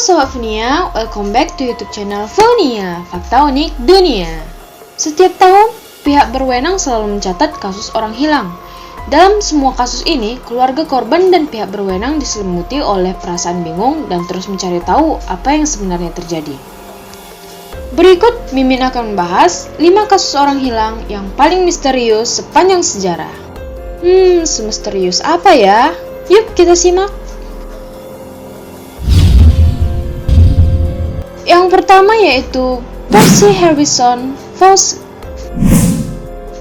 Sobat Fonia, welcome back to YouTube channel Fonia, Fakta Unik Dunia. Setiap tahun, pihak berwenang selalu mencatat kasus orang hilang. Dalam semua kasus ini, keluarga korban dan pihak berwenang diselimuti oleh perasaan bingung dan terus mencari tahu apa yang sebenarnya terjadi. Berikut, Mimin akan membahas 5 kasus orang hilang yang paling misterius sepanjang sejarah. Semisterius apa ya? Yuk kita simak. Yang pertama yaitu Percy Harrison Fawcett.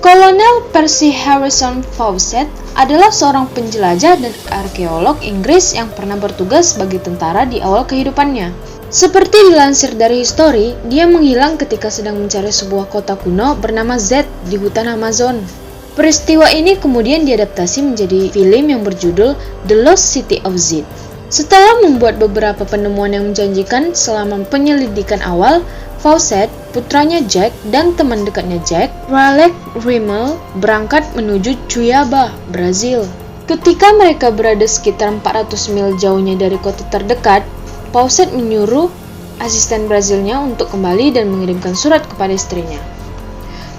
Kolonel Percy Harrison Fawcett adalah seorang penjelajah dan arkeolog Inggris yang pernah bertugas sebagai tentara di awal kehidupannya. Seperti dilansir dari History, dia menghilang ketika sedang mencari sebuah kota kuno bernama Z di hutan Amazon. Peristiwa ini kemudian diadaptasi menjadi film yang berjudul The Lost City of Z. Setelah membuat beberapa penemuan yang menjanjikan selama penyelidikan awal, Fawcett, putranya Jack, dan teman dekatnya Jack, Raleigh Rimmel, berangkat menuju Cuiabá, Brazil. Ketika mereka berada sekitar 400 mil jauhnya dari kota terdekat, Fawcett menyuruh asisten Brazilnya untuk kembali dan mengirimkan surat kepada istrinya.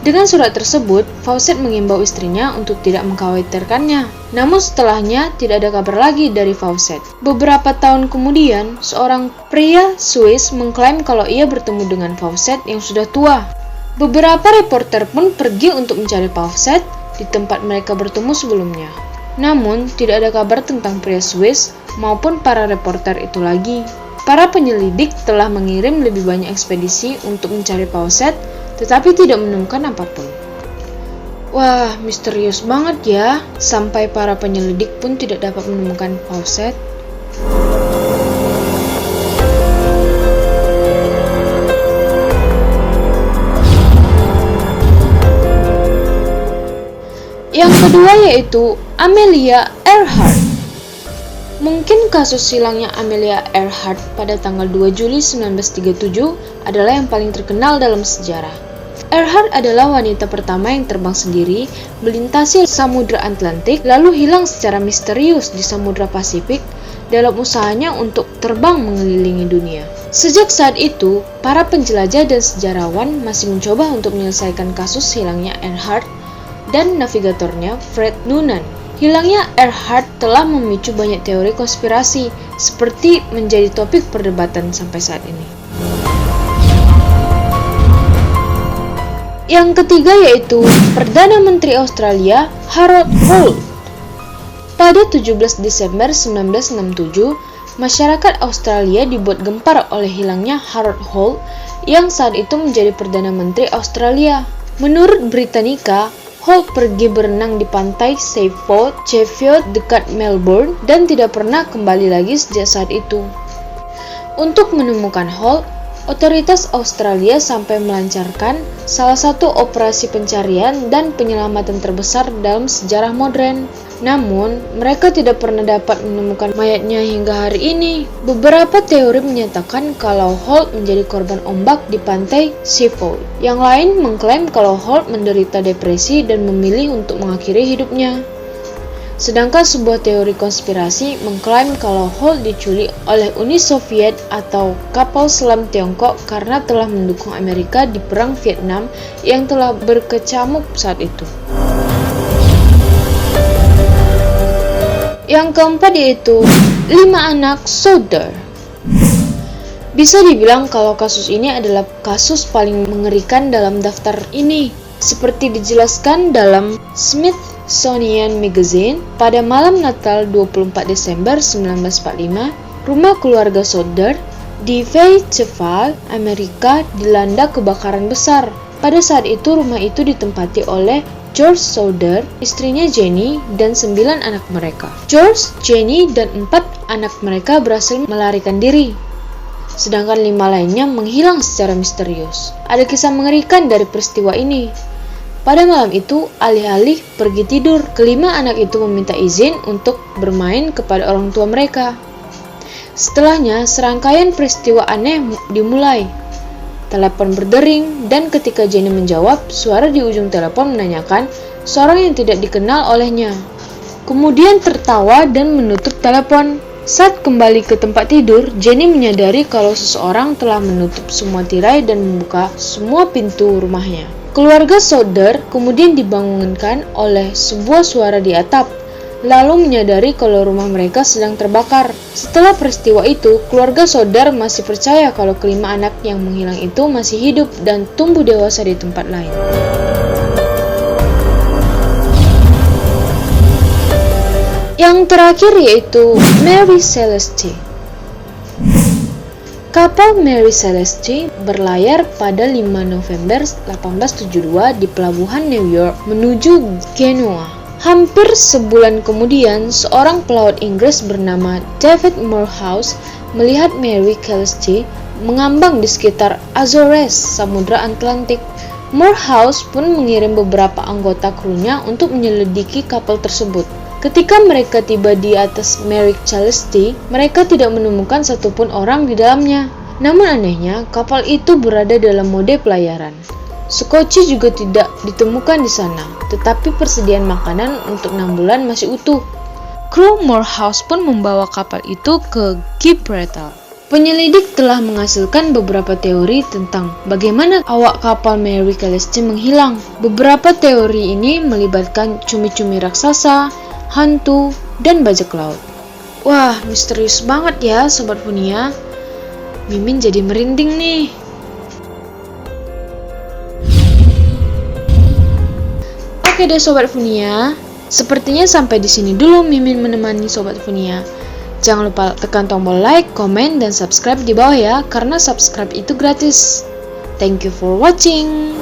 Dengan surat tersebut, Fawcett mengimbau istrinya untuk tidak mengkhawatirkannya. Namun setelahnya, tidak ada kabar lagi dari Fawcett. Beberapa tahun kemudian, seorang pria Swiss mengklaim kalau ia bertemu dengan Fawcett yang sudah tua. Beberapa reporter pun pergi untuk mencari Fawcett di tempat mereka bertemu sebelumnya. Namun, tidak ada kabar tentang pria Swiss maupun para reporter itu lagi. Para penyelidik telah mengirim lebih banyak ekspedisi untuk mencari Fawcett, tetapi tidak menemukan apapun. Wah, misterius banget ya, sampai para penyelidik pun tidak dapat menemukan Fawcett. Yang kedua yaitu Amelia Earhart. Mungkin kasus hilangnya Amelia Earhart pada tanggal 2 Juli 1937 adalah yang paling terkenal dalam sejarah. Earhart adalah wanita pertama yang terbang sendiri, melintasi Samudra Atlantik, lalu hilang secara misterius di Samudra Pasifik dalam usahanya untuk terbang mengelilingi dunia. Sejak saat itu, para penjelajah dan sejarawan masih mencoba untuk menyelesaikan kasus hilangnya Earhart dan navigatornya Fred Noonan. Hilangnya Earhart telah memicu banyak teori konspirasi, seperti menjadi topik perdebatan sampai saat ini. Yang ketiga yaitu Perdana Menteri Australia Harold Holt. Pada 17 Desember 1967, masyarakat Australia dibuat gempar oleh hilangnya Harold Holt yang saat itu menjadi Perdana Menteri Australia. Menurut Britannica, Holt pergi berenang di pantai Seafold, Sheffield dekat Melbourne dan tidak pernah kembali lagi sejak saat itu. Untuk menemukan Holt, otoritas Australia sampai melancarkan salah satu operasi pencarian dan penyelamatan terbesar dalam sejarah modern. Namun, mereka tidak pernah dapat menemukan mayatnya hingga hari ini. Beberapa teori menyatakan kalau Holt menjadi korban ombak di pantai Seafold. Yang lain mengklaim kalau Holt menderita depresi dan memilih untuk mengakhiri hidupnya. Sedangkan sebuah teori konspirasi mengklaim kalau Holt diculik oleh Uni Soviet atau kapal selam Tiongkok karena telah mendukung Amerika di Perang Vietnam yang telah berkecamuk saat itu. Yang keempat yaitu 5 anak Souther. Bisa dibilang kalau kasus ini adalah kasus paling mengerikan dalam daftar ini. Seperti dijelaskan dalam Smithsonian Magazine, pada malam Natal 24 Desember 1945, rumah keluarga Souther di Fayetteville, Amerika dilanda kebakaran besar. Pada saat itu rumah itu ditempati oleh George Souther, istrinya Jenny, dan 9 anak mereka. George, Jenny, dan 4 anak mereka berhasil melarikan diri. Sedangkan 5 lainnya menghilang secara misterius. Ada kisah mengerikan dari peristiwa ini. Pada malam itu, alih-alih pergi tidur, kelima anak itu meminta izin untuk bermain kepada orang tua mereka. Setelahnya, serangkaian peristiwa aneh dimulai. Telepon berdering, dan ketika Jenny menjawab, suara di ujung telepon menanyakan seorang yang tidak dikenal olehnya. Kemudian tertawa dan menutup telepon. Saat kembali ke tempat tidur, Jenny menyadari kalau seseorang telah menutup semua tirai dan membuka semua pintu rumahnya. Keluarga Soder kemudian dibangunkan oleh sebuah suara di atap, lalu menyadari kalau rumah mereka sedang terbakar. Setelah peristiwa itu, keluarga Soder masih percaya kalau kelima anak yang menghilang itu masih hidup dan tumbuh dewasa di tempat lain. Yang terakhir yaitu Mary Celeste. Kapal Mary Celeste berlayar pada 5 November 1872 di pelabuhan New York menuju Genoa. Hampir sebulan kemudian, seorang pelaut Inggris bernama David Morehouse melihat Mary Celeste mengambang di sekitar Azores, Samudra Atlantik. Morehouse pun mengirim beberapa anggota krunya untuk menyelidiki kapal tersebut. Ketika mereka tiba di atas Mary Celeste, mereka tidak menemukan satupun orang di dalamnya. Namun anehnya, kapal itu berada dalam mode pelayaran. Skoci juga tidak ditemukan di sana, tetapi persediaan makanan untuk 6 bulan masih utuh. Kru Morehouse pun membawa kapal itu ke Gibraltar. Penyelidik telah menghasilkan beberapa teori tentang bagaimana awak kapal Mary Celeste menghilang. Beberapa teori ini melibatkan cumi-cumi raksasa, hantu, dan bajak laut. Wah, misterius banget ya Sobat Funia. Mimin jadi merinding nih. Oke deh Sobat Funia, sepertinya sampai di sini dulu Mimin menemani Sobat Funia. Jangan lupa tekan tombol like, komen, dan subscribe di bawah ya, karena subscribe itu gratis. Thank you for watching.